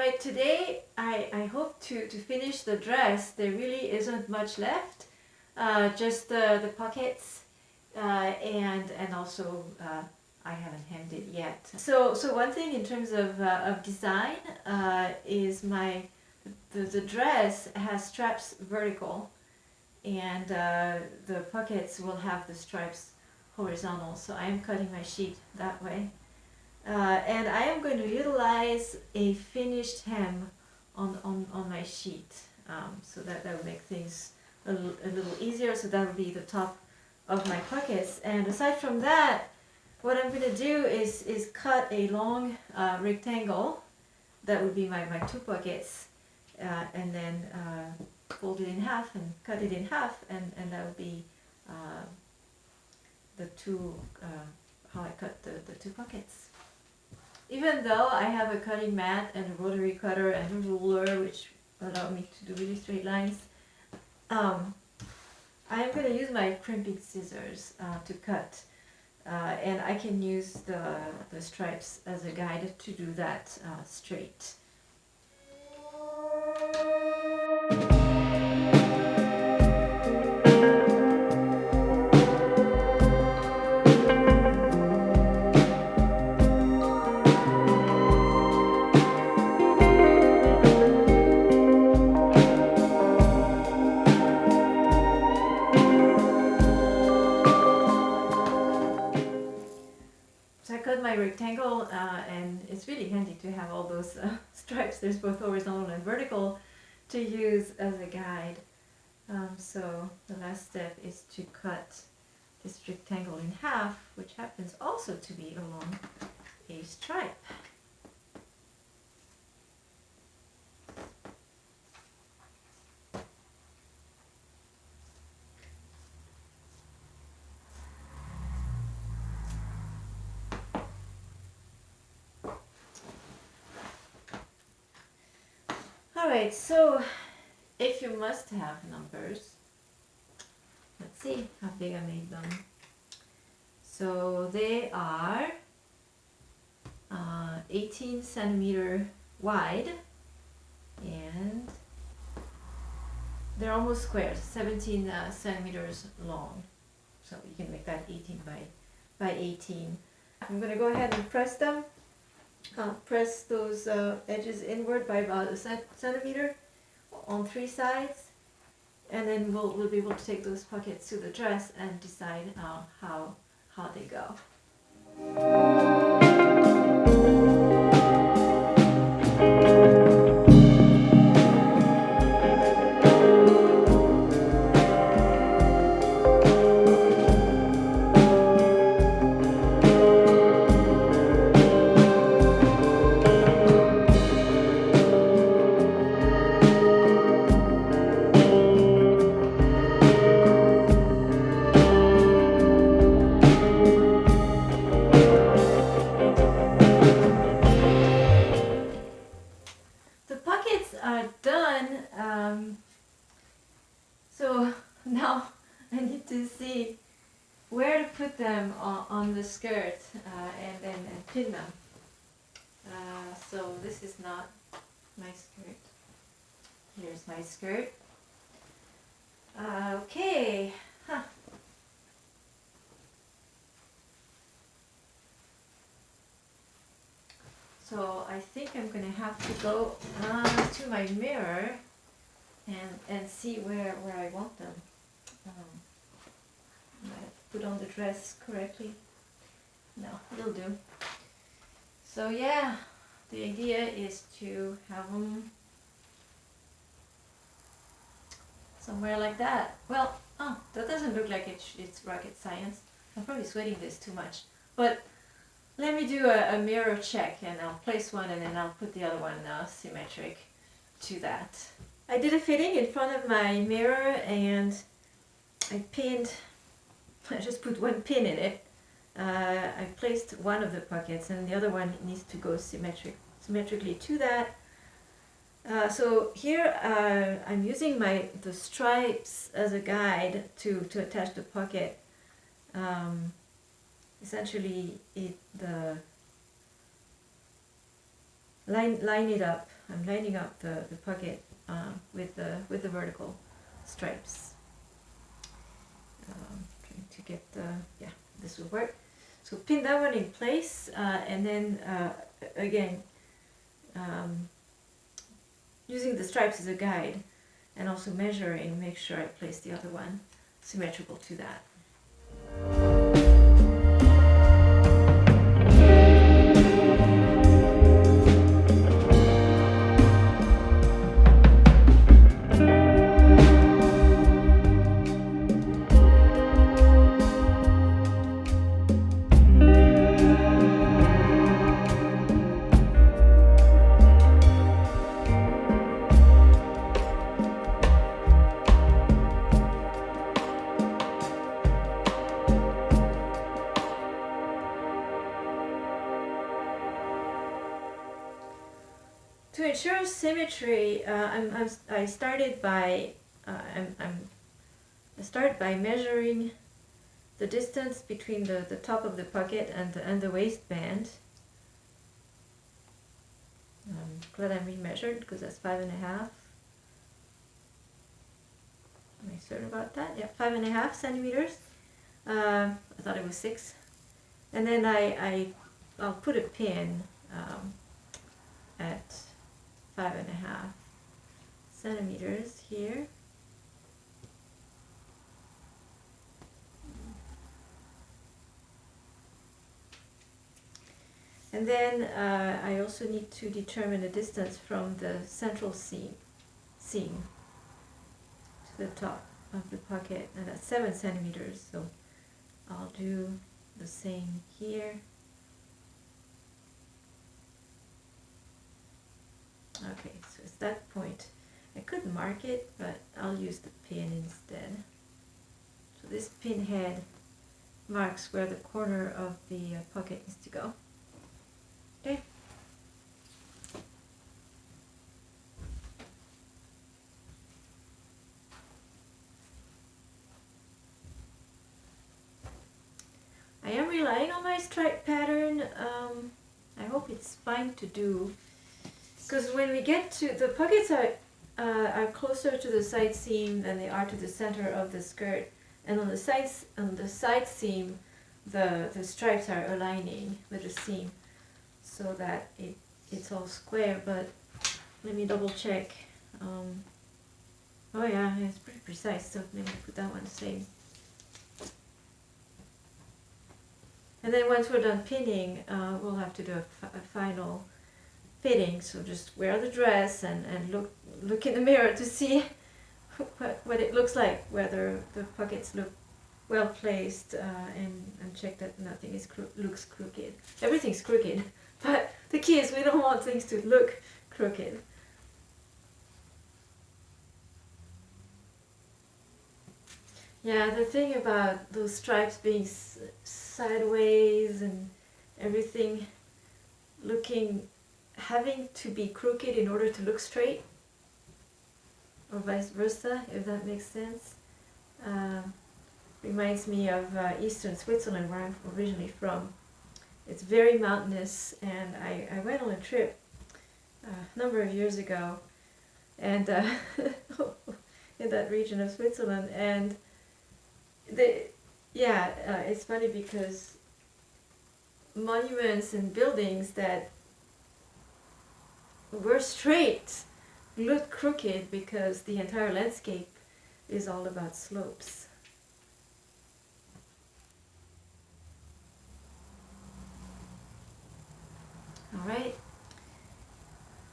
Alright, today I hope to finish the dress. There really isn't much left, just the pockets and also I haven't hemmed it yet. So one thing in terms of design is the dress has straps vertical, and the pockets will have the stripes horizontal, so I am cutting my sheet that way. And I am going to utilize a finished hem on my sheet, so that will make things a little easier. So that will be the top of my pockets. And aside from that, what I'm going to do is cut a long rectangle that would be my two pockets, and then fold it in half and cut it in half, and that would be the two, how I cut the two pockets. Even though I have a cutting mat and a rotary cutter and a ruler which allow me to do really straight lines, I am going to use my crimping scissors to cut, and I can use the stripes as a guide to do that straight. My rectangle, and it's really handy to have all those stripes. There's both horizontal and vertical to use as a guide. So the last step is to cut this rectangle in half, which happens also to be along a stripe. Alright, so if you must have numbers, let's see how big I made them. So they are 18 centimeter wide, and they're almost squares, 17 centimeters long. So you can make that 18 by 18. I'm going to go ahead and press them. Press those edges inward by about a centimeter on 3 sides, and then we'll be able to take those pockets to the dress and decide how they go. So now I need to see where to put them on the skirt and pin them. So this is not my skirt. Here's my skirt. Okay. Huh. So I think I'm going to have to go to my mirror and see where I want them. Put on the dress correctly. No, it'll do. So yeah, the idea is to have them somewhere like that. Well, that doesn't look like it's rocket science. I'm probably sweating this too much. But let me do a mirror check, and I'll place one and then I'll put the other one symmetric to that. I did a fitting in front of my mirror, and I just put one pin in it. I placed one of the pockets, and the other one needs to go symmetrically to that. So here I'm using the stripes as a guide to attach the pocket. Essentially, line it up I'm lining up the pocket with the vertical stripes. Trying to get the, yeah, this will work. So pin that one in place, and then again, using the stripes as a guide, and also measuring, make sure I place the other one symmetrical to that. To ensure symmetry, I started by I start by measuring the distance between the top of the pocket and the waistband. I'm glad I remeasured because that's 5.5. Am I certain about that? Yeah, 5.5 centimeters. I thought it was 6. And then I'll put a pin at 5.5 centimeters here. And then I also need to determine the distance from the central seam to the top of the pocket, and that's 7 centimeters. So I'll do the same here. Okay, so it's that point. I could mark it, but I'll use the pin instead. So this pin head marks where the corner of the pocket needs to go. Okay. I am relying on my stripe pattern. I hope it's fine to do, because when we get to the pockets are closer to the side seam than they are to the center of the skirt, and on the side seam the stripes are aligning with the seam so that it's all square. But let me double check. Oh yeah, it's pretty precise, so let me put that one the same. And then once we're done pinning, we'll have to do a final fitting. So just wear the dress and look in the mirror to see what it looks like, whether the pockets look well placed, and check that nothing looks crooked. Everything's crooked, but the key is we don't want things to look crooked. Yeah, the thing about those stripes being sideways and everything having to be crooked in order to look straight, or vice versa, if that makes sense. Reminds me of eastern Switzerland, where I'm originally from. It's very mountainous, and I went on a trip a number of years ago, and in that region of Switzerland, and it's funny because monuments and buildings that were straight look crooked because the entire landscape is all about slopes. All right,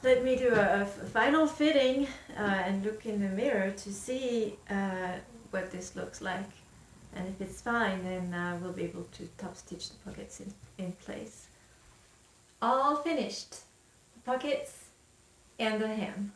let me do a final fitting and look in the mirror to see what this looks like. And if it's fine, then we'll be able to top stitch the pockets in place. All finished, the pockets and the hem.